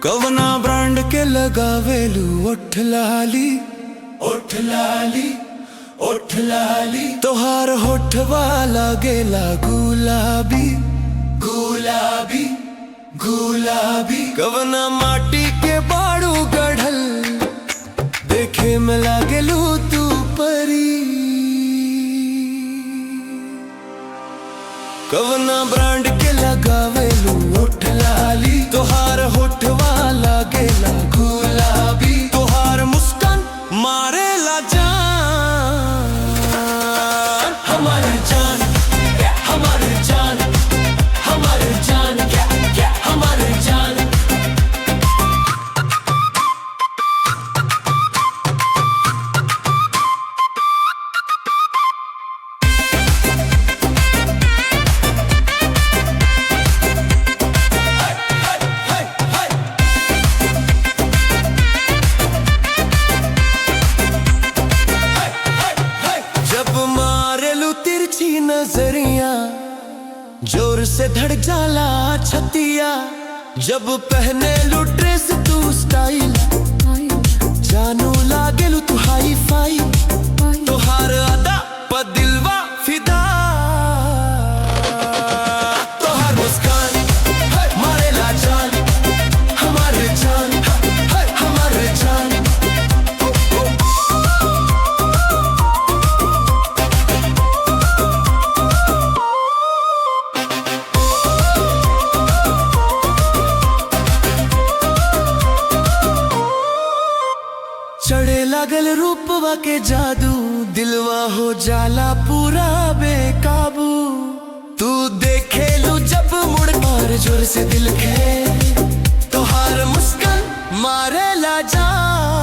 कवना ब्रांड के लगावेलू ओठ लाली, ओठ लाली, ओठ लाली। तोहार होठवा लागेला गुलाबी, गुलाबी, गुलाबी। कवना माटी के बाड़ू गढ़ल, देखे में लागेलू तू परी। कवना ब्रांड के लगावेलू ओठ लाली, तोहार होठवा लागेला गुलाबी। तोहार मुस्कान मारेला जान, हमारे जान, हमारे जान, हमारे जान, हमारे जान। नजरिया जोर से धड़ जाला छतिया, जब पहने लू ड्रेस तू स्टाइल, जानू लागेलू तू हाई फाई। तोहार अदा पर दिलवा फिदा, तोहार मुस्कान मारेला जान, हमारे जान, हमारे जान। चढ़े लागल रूपवा के जादू, दिलवा हो जाला पूरा बेकाबू। तू देखेलू जब मुड़ और जोर से दिल के, तोहार मुस्कान मारेला जान।